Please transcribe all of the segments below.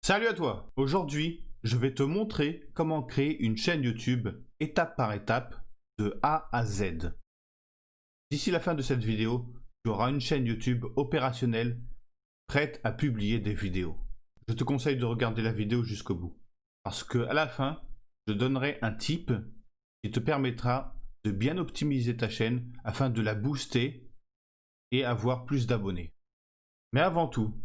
Salut à toi! Aujourd'hui, je vais te montrer comment créer une chaîne YouTube étape par étape de A à Z. D'ici la fin de cette vidéo, tu auras une chaîne YouTube opérationnelle prête à publier des vidéos. Je te conseille de regarder la vidéo jusqu'au bout parce que à la fin, je donnerai un tip qui te permettra de bien optimiser ta chaîne afin de la booster et avoir plus d'abonnés. Mais avant tout,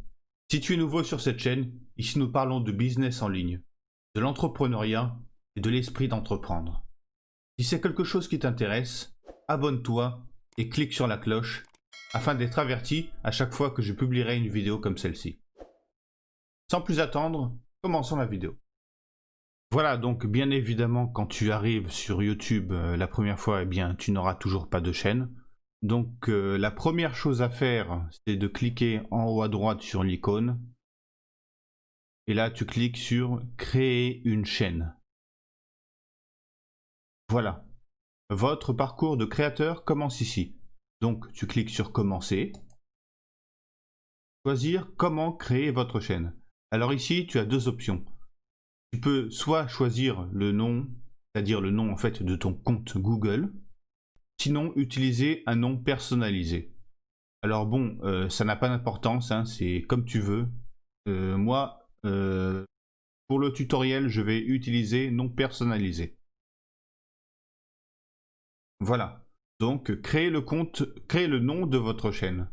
si tu es nouveau sur cette chaîne, ici nous parlons de business en ligne, de l'entrepreneuriat et de l'esprit d'entreprendre. Si c'est quelque chose qui t'intéresse, abonne-toi et clique sur la cloche afin d'être averti à chaque fois que je publierai une vidéo comme celle-ci. Sans plus attendre, commençons la vidéo. Voilà, donc bien évidemment quand tu arrives sur YouTube la première fois, eh bien tu n'auras toujours pas de chaîne. Donc la première chose à faire, c'est de cliquer en haut à droite sur l'icône. Et là, tu cliques sur créer une chaîne. Voilà. Votre parcours de créateur commence ici. Donc, tu cliques sur commencer. Choisir comment créer votre chaîne. Alors ici, tu as deux options. Tu peux soit choisir le nom, c'est-à-dire le nom en fait de ton compte Google. Sinon, utiliser un nom personnalisé. Alors bon, ça n'a pas d'importance, hein, c'est comme tu veux. Moi, pour le tutoriel, je vais utiliser nom personnalisé. Voilà. Donc, créez le nom de votre chaîne.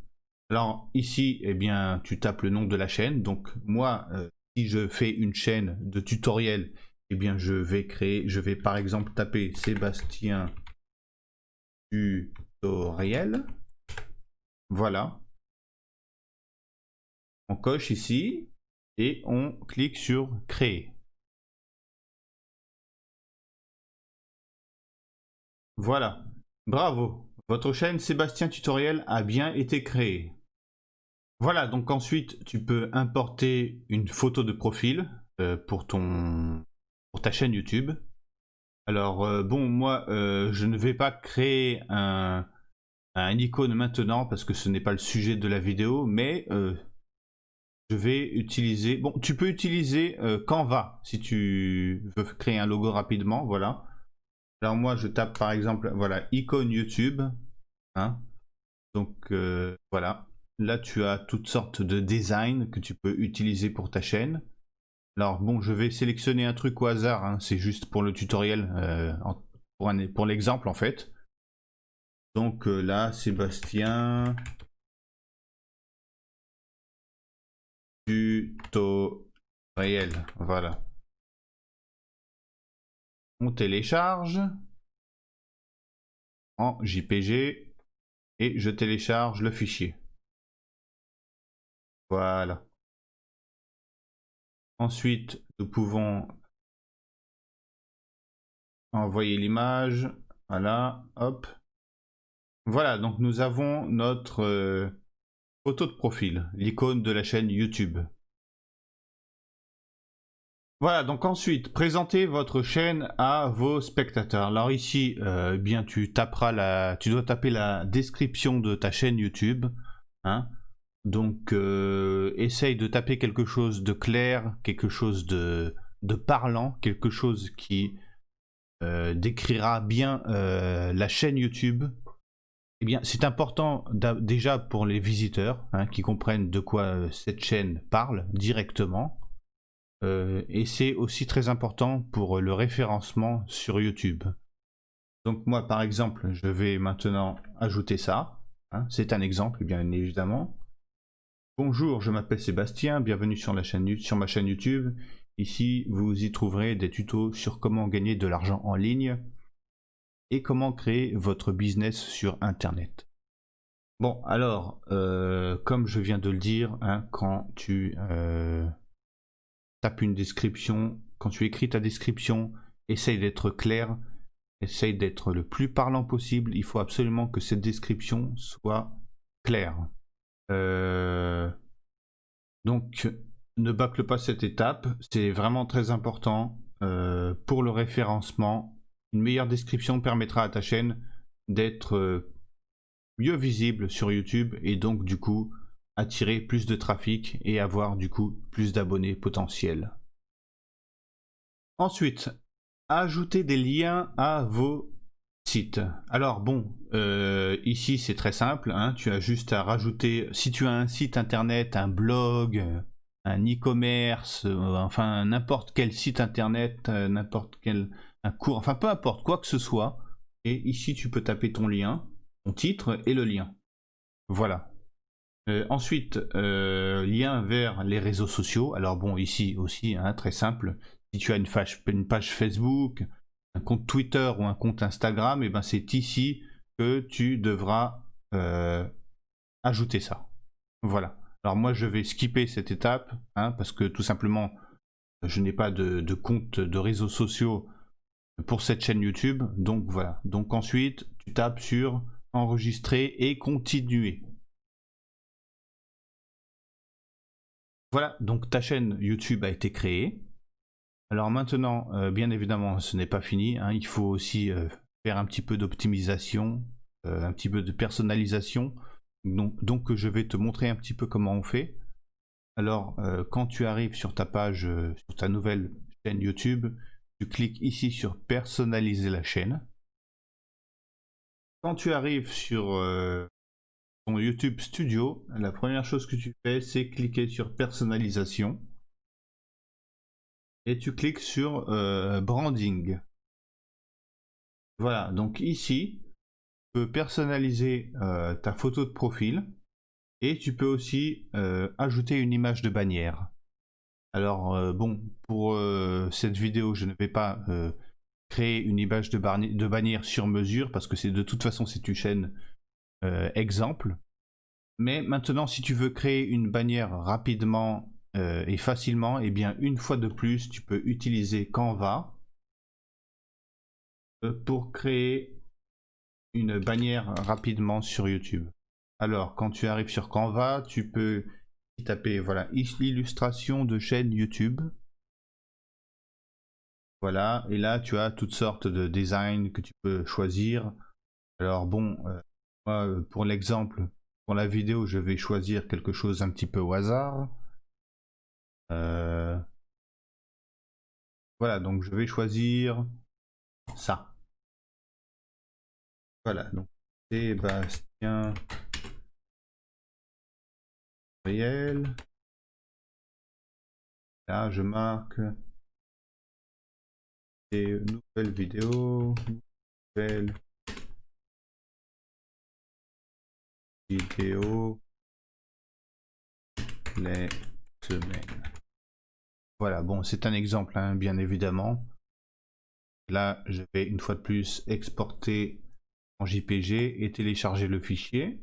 Alors ici, eh bien, tu tapes le nom de la chaîne. Donc moi, si je fais une chaîne de tutoriel, eh bien, je vais par exemple taper Sébastien tutoriel. Voilà. On coche ici et on clique sur créer. Voilà. Bravo. Votre chaîne Sébastien Tutoriel a bien été créée. Voilà, donc ensuite tu peux importer une photo de profil pour ta chaîne YouTube. Alors bon, moi je ne vais pas créer un icône maintenant parce que ce n'est pas le sujet de la vidéo, mais je vais utiliser... Bon, tu peux utiliser Canva si tu veux créer un logo rapidement, voilà. Alors moi je tape par exemple, voilà, icône YouTube, hein. Donc voilà, là tu as toutes sortes de designs que tu peux utiliser pour ta chaîne. Alors bon, je vais sélectionner un truc au hasard, hein, c'est juste pour le tutoriel, pour l'exemple en fait. Donc là, Sébastien tutoriel, voilà. On télécharge en JPG et je télécharge le fichier. Voilà. Ensuite, nous pouvons envoyer l'image. Voilà, hop. Voilà, donc nous avons notre photo de profil, l'icône de la chaîne YouTube. Voilà, donc ensuite, présentez votre chaîne à vos spectateurs. Alors ici, bien tu dois taper la description de ta chaîne YouTube, hein. Donc essaye de taper quelque chose de clair, quelque chose de parlant, quelque chose qui décrira bien la chaîne YouTube. Eh bien, c'est important déjà pour les visiteurs, hein, qui comprennent de quoi cette chaîne parle directement. Et c'est aussi très important pour le référencement sur YouTube. Donc moi par exemple, je vais maintenant ajouter ça, hein, c'est un exemple bien évidemment. Bonjour, je m'appelle Sébastien, bienvenue sur ma chaîne YouTube. Ici, vous y trouverez des tutos sur comment gagner de l'argent en ligne et comment créer votre business sur Internet. Bon, alors, comme je viens de le dire, hein, quand tu tapes une description, quand tu écris ta description, essaye d'être clair, essaye d'être le plus parlant possible. Il faut absolument que cette description soit claire. Donc, ne bâcle pas cette étape, c'est vraiment très important pour le référencement. Une meilleure description permettra à ta chaîne d'être mieux visible sur YouTube et donc du coup attirer plus de trafic et avoir du coup plus d'abonnés potentiels. Ensuite, ajouter des liens à vos sites. Alors bon, ici c'est très simple, hein, tu as juste à rajouter, si tu as un site internet, un blog, un e-commerce, enfin n'importe quel site internet, n'importe quel un cours, enfin peu importe quoi que ce soit, et ici tu peux taper ton lien, ton titre et le lien. Voilà. Ensuite, lien vers les réseaux sociaux. Alors bon, ici aussi, hein, très simple. Si tu as une page Facebook, un compte Twitter ou un compte Instagram, et ben c'est ici que tu devras ajouter ça. Voilà. Alors moi, je vais skipper cette étape, hein, parce que tout simplement, je n'ai pas de compte de réseaux sociaux pour cette chaîne YouTube. Donc voilà. Donc ensuite, tu tapes sur enregistrer et continuer. Voilà, donc ta chaîne YouTube a été créée. Alors maintenant, bien évidemment, ce n'est pas fini, hein, il faut aussi faire un petit peu d'optimisation, un petit peu de personnalisation. Donc je vais te montrer un petit peu comment on fait. Alors quand tu arrives sur ta page, sur ta nouvelle chaîne YouTube, tu cliques ici sur personnaliser la chaîne. Quand tu arrives sur ton YouTube Studio, la première chose que tu fais, c'est cliquer sur personnalisation. Et tu cliques sur branding. Voilà, donc ici, tu peux personnaliser ta photo de profil et tu peux aussi ajouter une image de bannière. Alors bon, pour cette vidéo, je ne vais pas créer une image de bannière sur mesure parce que c'est de toute façon c'est une chaîne exemple. Mais maintenant, si tu veux créer une bannière rapidement et facilement, et bien une fois de plus, tu peux utiliser Canva pour créer une bannière rapidement sur YouTube. Alors, quand tu arrives sur Canva, tu peux taper voilà illustration de chaîne YouTube. Voilà, et là tu as toutes sortes de designs que tu peux choisir. Alors bon, moi pour l'exemple, pour la vidéo, je vais choisir quelque chose un petit peu au hasard. Voilà, donc je vais choisir ça. Voilà, donc Sébastien Riel. Là, je marque des nouvelles vidéos, nouvelles vidéos les semaines. Voilà, bon, c'est un exemple, hein, bien évidemment. Là, je vais une fois de plus exporter en JPG et télécharger le fichier.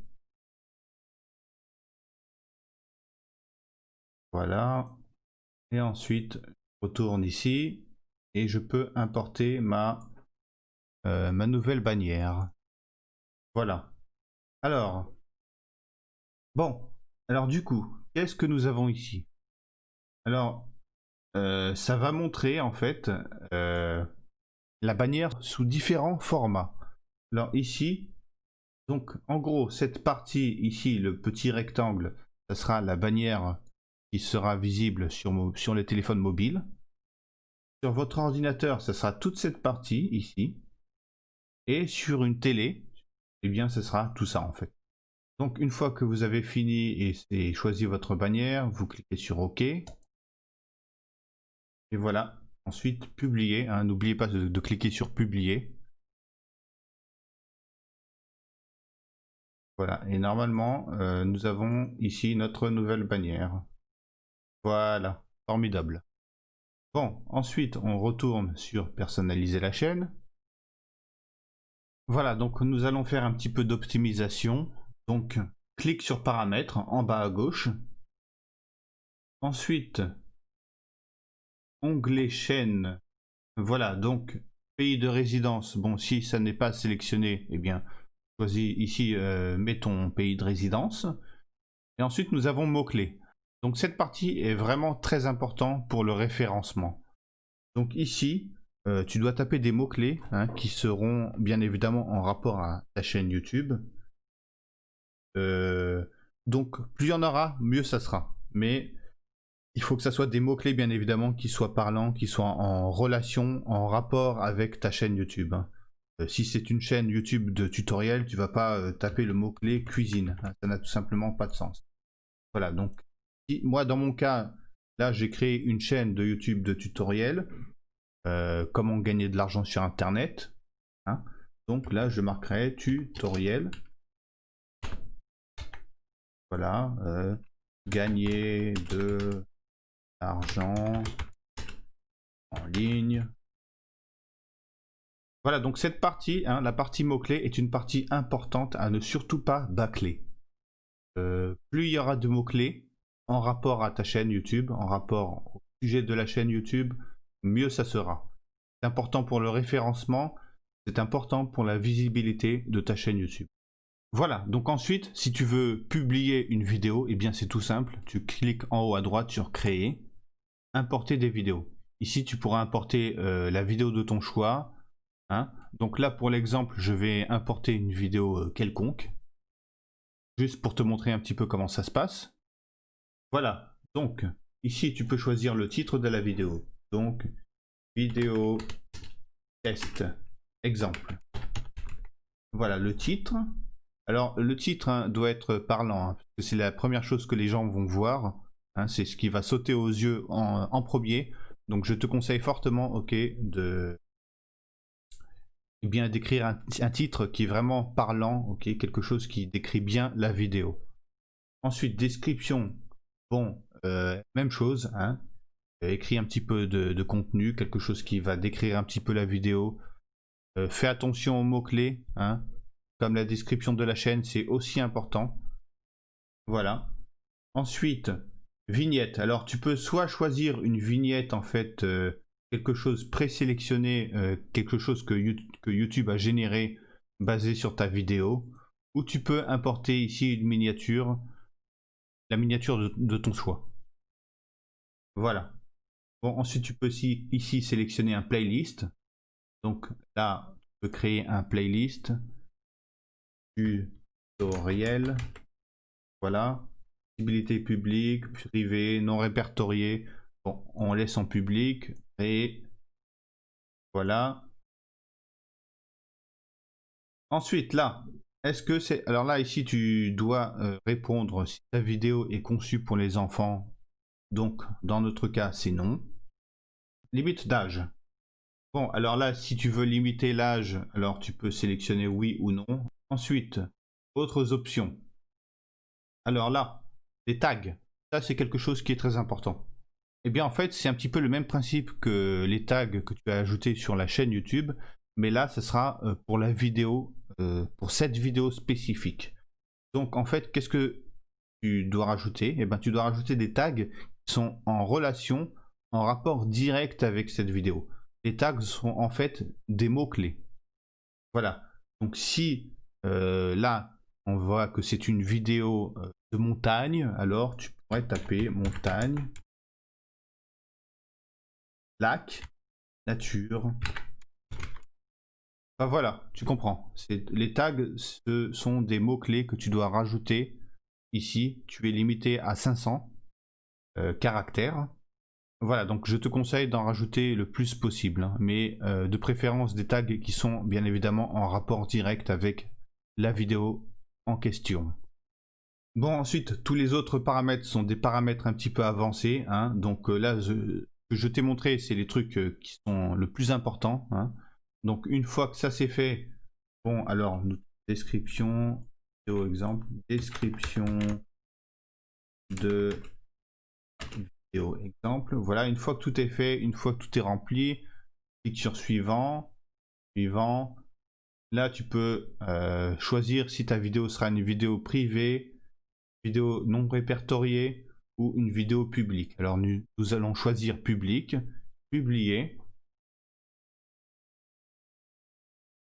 Voilà. Et ensuite, je retourne ici et je peux importer ma nouvelle bannière. Voilà. Alors, bon. Alors du coup, qu'est-ce que nous avons ici? Alors, ça va montrer en fait la bannière sous différents formats. Alors ici, donc en gros, cette partie ici, le petit rectangle, ça sera la bannière qui sera visible sur les téléphones mobiles. Sur votre ordinateur, ça sera toute cette partie ici. Et sur une télé, eh bien ce sera tout ça en fait. Donc une fois que vous avez fini et choisi votre bannière, vous cliquez sur OK. Et voilà. Ensuite, publier. Hein, n'oubliez pas de cliquer sur publier. Voilà. Et normalement, nous avons ici notre nouvelle bannière. Voilà. Formidable. Bon, ensuite, on retourne sur personnaliser la chaîne. Voilà, donc nous allons faire un petit peu d'optimisation. Donc, clique sur paramètres en bas à gauche. Ensuite, onglet chaîne. Voilà, donc pays de résidence. Bon, si ça n'est pas sélectionné, eh bien, choisis ici, mets ton pays de résidence. Et ensuite, nous avons mots-clés. Donc cette partie est vraiment très importante pour le référencement. Donc ici, tu dois taper des mots-clés hein, qui seront bien évidemment en rapport à ta chaîne YouTube. Donc plus il y en aura, mieux ça sera. Mais il faut que ça soit des mots-clés bien évidemment qui soient parlants, qui soient en relation, en rapport avec ta chaîne YouTube, hein. Si c'est une chaîne YouTube de tutoriel, tu vas pas taper le mot-clé cuisine, hein, ça n'a tout simplement pas de sens. Voilà, donc moi dans mon cas, là j'ai créé une chaîne de YouTube de tutoriel, comment gagner de l'argent sur internet, hein. Donc là je marquerai tutoriel, voilà, gagner de l'argent en ligne. Voilà, donc cette partie, hein, la partie mots-clés, est une partie importante à ne surtout pas bâcler. Plus il y aura de mots-clés en rapport à ta chaîne YouTube, en rapport au sujet de la chaîne YouTube, mieux ça sera. C'est important pour le référencement, c'est important pour la visibilité de ta chaîne YouTube. Voilà, donc ensuite, si tu veux publier une vidéo, eh bien c'est tout simple, tu cliques en haut à droite sur créer, importer des vidéos. Ici, tu pourras importer la vidéo de ton choix, hein. Donc là, pour l'exemple, je vais importer une vidéo quelconque, juste pour te montrer un petit peu comment ça se passe. Voilà, donc ici, tu peux choisir le titre de la vidéo. Donc, vidéo test, exemple. Voilà le titre. Alors, le titre, hein, doit être parlant, hein, parce que c'est la première chose que les gens vont voir, hein, c'est ce qui va sauter aux yeux en premier. Donc, je te conseille fortement, ok, de bien d'écrire un titre qui est vraiment parlant, ok, quelque chose qui décrit bien la vidéo. Ensuite, description, bon, même chose, hein, écris un petit peu de contenu, quelque chose qui va décrire un petit peu la vidéo. Fais attention aux mots-clés, hein, comme la description de la chaîne, c'est aussi important. Voilà. Ensuite, vignette. Alors, tu peux soit choisir une vignette, en fait, quelque chose présélectionné, quelque chose que YouTube a généré basé sur ta vidéo, ou tu peux importer ici une miniature, la miniature de ton choix. Voilà. Bon, ensuite, tu peux ici sélectionner un playlist. Donc là, tu peux créer un playlist tutoriel. Voilà. Visibilité publique, privée, non répertoriée. Bon, on laisse en public. Et voilà. Ensuite, là, est-ce que c'est... Alors là, ici, tu dois répondre si ta vidéo est conçue pour les enfants. Donc, dans notre cas, c'est non. Limite d'âge. Bon, alors là, si tu veux limiter l'âge, alors tu peux sélectionner oui ou non. Ensuite, autres options. Alors là, les tags. Ça, c'est quelque chose qui est très important. Eh bien, en fait, c'est un petit peu le même principe que les tags que tu as ajoutés sur la chaîne YouTube. Mais là, ce sera pour la vidéo, pour cette vidéo spécifique. Donc, en fait, qu'est-ce que tu dois rajouter? Eh bien, tu dois rajouter des tags qui sont en relation, en rapport direct avec cette vidéo. Les tags sont en fait des mots-clés. Voilà. Donc si là, on voit que c'est une vidéo de montagne, alors tu pourrais taper montagne, lac, nature. Enfin, voilà, tu comprends. Les tags, ce sont des mots-clés que tu dois rajouter ici. Tu es limité à 500 caractères. Voilà, donc je te conseille d'en rajouter le plus possible, hein, mais de préférence des tags qui sont bien évidemment en rapport direct avec la vidéo en question. Bon, ensuite, tous les autres paramètres sont des paramètres un petit peu avancés, hein, donc là, ce que je t'ai montré, c'est les trucs qui sont le plus importants, hein. Donc une fois que ça c'est fait, bon, alors, description, vidéo exemple, description de exemple. Voilà, une fois que tout est fait, une fois que tout est rempli, clique sur suivant, suivant. Là, tu peux choisir si ta vidéo sera une vidéo privée, vidéo non répertoriée ou une vidéo publique. Alors, nous allons choisir public, publier.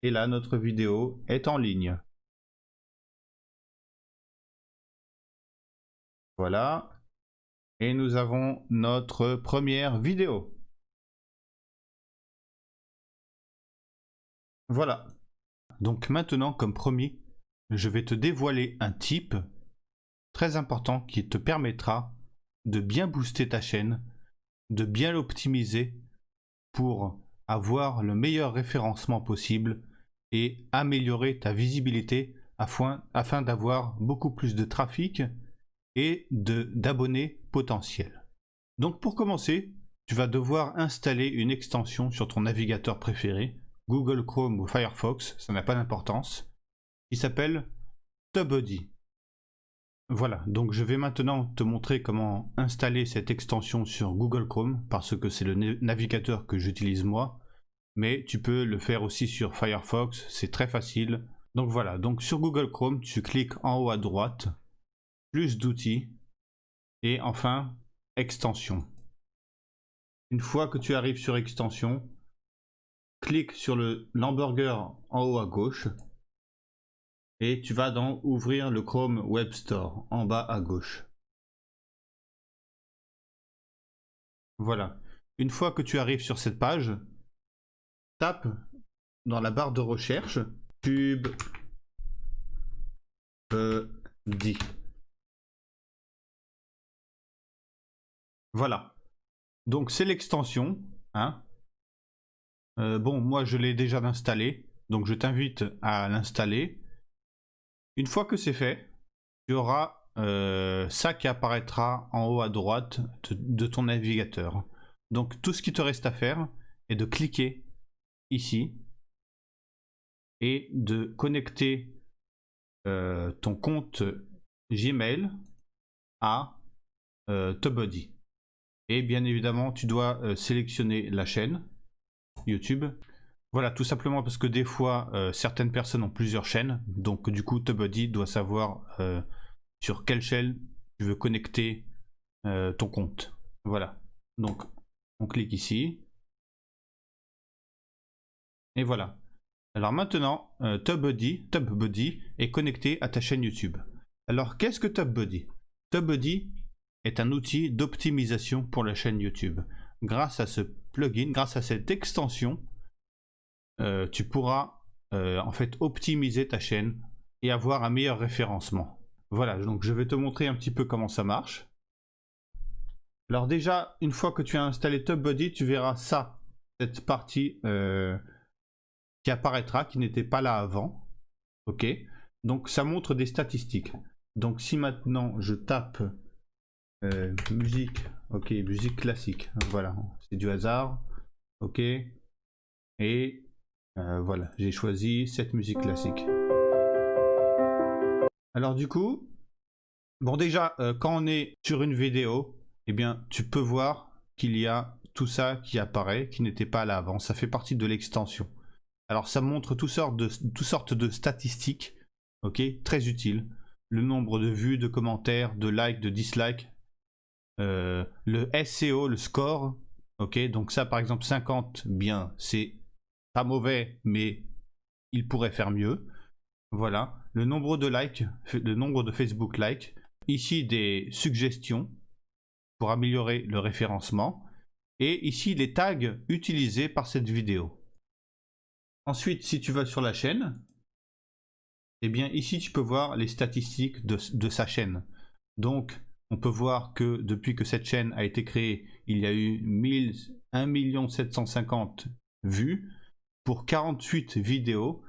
Et là, notre vidéo est en ligne. Voilà. Et nous avons notre première vidéo. Voilà. Donc maintenant, comme promis, je vais te dévoiler un type très important qui te permettra de bien booster ta chaîne, de bien l'optimiser pour avoir le meilleur référencement possible et améliorer ta visibilité afin d'avoir beaucoup plus de trafic et d'abonnés potentiels. Donc pour commencer, tu vas devoir installer une extension sur ton navigateur préféré, Google Chrome ou Firefox, ça n'a pas d'importance, qui s'appelle TubeBuddy. Voilà, donc je vais maintenant te montrer comment installer cette extension sur Google Chrome, parce que c'est le navigateur que j'utilise moi, mais tu peux le faire aussi sur Firefox, c'est très facile. Donc voilà, donc sur Google Chrome, tu cliques en haut à droite, plus d'outils, et enfin, extension. Une fois que tu arrives sur extension, clique sur l'hamburger en haut à gauche, et tu vas dans ouvrir le Chrome Web Store en bas à gauche. Voilà. Une fois que tu arrives sur cette page, tape dans la barre de recherche TubeBuddy. Voilà. Donc c'est l'extension. Hein. Bon, moi je l'ai déjà installé, donc je t'invite à l'installer. Une fois que c'est fait, tu auras ça qui apparaîtra en haut à droite de ton navigateur. Donc tout ce qui te reste à faire est de cliquer ici et de connecter ton compte Gmail à TubeBuddy. Et bien évidemment, tu dois sélectionner la chaîne YouTube. Voilà, tout simplement parce que des fois, certaines personnes ont plusieurs chaînes. Donc du coup, TubeBuddy doit savoir sur quelle chaîne tu veux connecter ton compte. Voilà. Donc, on clique ici. Et voilà. Alors maintenant, TubeBuddy est connecté à ta chaîne YouTube. Alors, qu'est-ce que TubeBuddy? TubeBuddy est un outil d'optimisation pour la chaîne YouTube. Grâce à ce plugin, grâce à cette extension, tu pourras en fait optimiser ta chaîne et avoir un meilleur référencement. Voilà, donc je vais te montrer un petit peu comment ça marche. Alors déjà, une fois que tu as installé TubeBuddy, tu verras ça, cette partie qui apparaîtra, qui n'était pas là avant. Ok, donc ça montre des statistiques. Donc si maintenant je tape musique, ok, musique classique, voilà, c'est du hasard, ok, et voilà, j'ai choisi cette musique classique. Alors du coup, bon déjà, quand on est sur une vidéo, eh bien, tu peux voir qu'il y a tout ça qui apparaît, qui n'était pas là avant. Ça fait partie de l'extension. Alors, ça montre toutes sortes de statistiques, ok, très utiles. Le nombre de vues, de commentaires, de likes, de dislikes, le SEO, le score, ok. Donc ça, par exemple, 50, bien, c'est pas mauvais, mais il pourrait faire mieux. Voilà, le nombre de likes, le nombre de Facebook likes. Ici, des suggestions pour améliorer le référencement. Et ici, les tags utilisés par cette vidéo. Ensuite, si tu vas sur la chaîne, eh bien ici, tu peux voir les statistiques de sa chaîne. Donc, on peut voir que depuis que cette chaîne a été créée, il y a eu 1 750 vues pour 48 vidéos.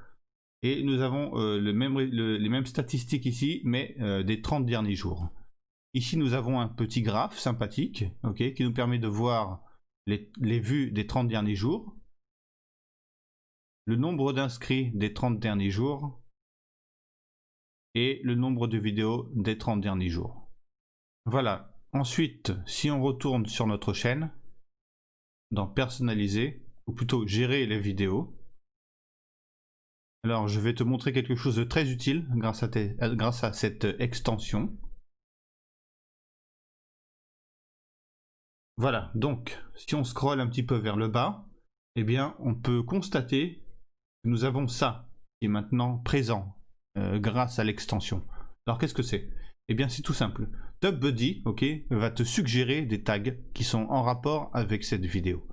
Et nous avons les mêmes statistiques ici, mais des 30 derniers jours. Ici, nous avons un petit graphe sympathique, okay, qui nous permet de voir les vues des 30 derniers jours, le nombre d'inscrits des 30 derniers jours et le nombre de vidéos des 30 derniers jours. Voilà. Ensuite, si on retourne sur notre chaîne, dans personnaliser, ou plutôt gérer les vidéos, alors je vais te montrer quelque chose de très utile grâce à cette extension. Voilà, donc si on scrolle un petit peu vers le bas, eh bien on peut constater que nous avons ça qui est maintenant présent grâce à l'extension. Alors qu'est-ce que c'est? Eh bien c'est tout simple. TubeBuddy, ok, va te suggérer des tags qui sont en rapport avec cette vidéo.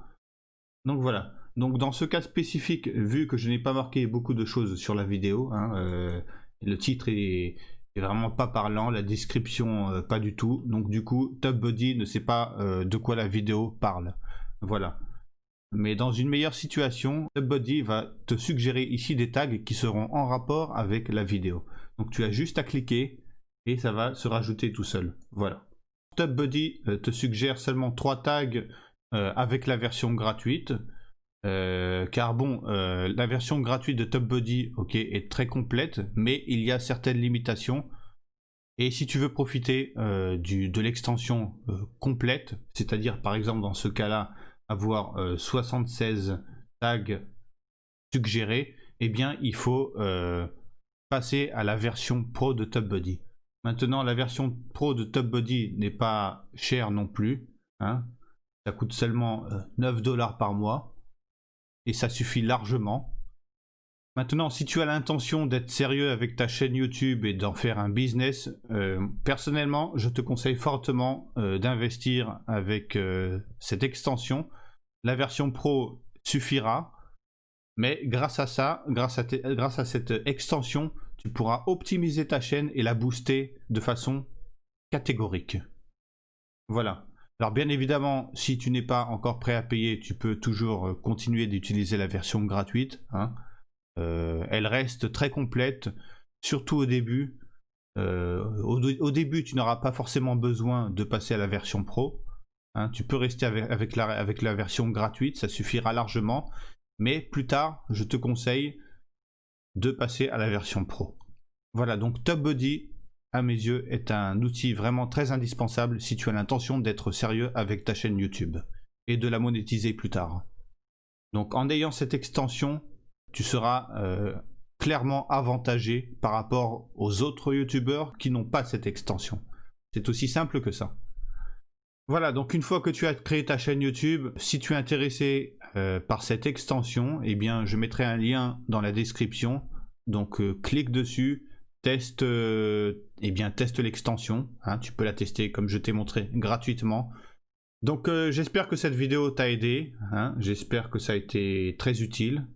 Donc voilà. Donc dans ce cas spécifique, vu que je n'ai pas marqué beaucoup de choses sur la vidéo, hein, le titre est C'est vraiment pas parlant, la description pas du tout. Donc du coup, TubeBuddy ne sait pas de quoi la vidéo parle. Voilà. Mais dans une meilleure situation, TubeBuddy va te suggérer ici des tags qui seront en rapport avec la vidéo. Donc tu as juste à cliquer et ça va se rajouter tout seul. Voilà. TubeBuddy te suggère seulement 3 tags avec la version gratuite. Car bon, la version gratuite de TubeBuddy est très complète, mais il y a certaines limitations. Et si tu veux profiter de l'extension complète, c'est-à-dire par exemple dans ce cas-là, avoir 76 tags suggérés, eh bien il faut passer à la version pro de TubeBuddy. Maintenant, la version pro de TubeBuddy n'est pas chère non plus, hein. Ça coûte seulement 9 $ par mois et ça suffit largement. Maintenant, si tu as l'intention d'être sérieux avec ta chaîne YouTube et d'en faire un business, personnellement, je te conseille fortement d'investir avec cette extension. La version pro suffira, mais grâce à ça, grâce à cette extension, tu pourras optimiser ta chaîne et la booster de façon catégorique. Voilà. Alors bien évidemment, si tu n'es pas encore prêt à payer, tu peux toujours continuer d'utiliser la version gratuite, hein. Elle reste très complète, surtout au début. Au début, tu n'auras pas forcément besoin de passer à la version pro, hein. Tu peux rester avec la version gratuite, ça suffira largement. Mais plus tard, je te conseille de passer à la version pro. Voilà, donc TubeBuddy, à mes yeux, est un outil vraiment très indispensable si tu as l'intention d'être sérieux avec ta chaîne YouTube et de la monétiser plus tard. Donc en ayant cette extension, tu seras clairement avantagé par rapport aux autres youtubeurs qui n'ont pas cette extension. C'est aussi simple que ça. Voilà, donc une fois que tu as créé ta chaîne YouTube, si tu es intéressé par cette extension, eh bien je mettrai un lien dans la description. Donc clique dessus, teste l'extension, hein, tu peux la tester comme je t'ai montré gratuitement. Donc j'espère que cette vidéo t'a aidé, hein, j'espère que ça a été très utile.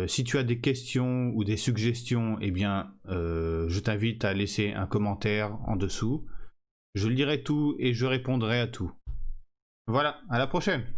Si tu as des questions ou des suggestions, eh bien je t'invite à laisser un commentaire en dessous. Je lirai tout et je répondrai à tout. Voilà, à la prochaine!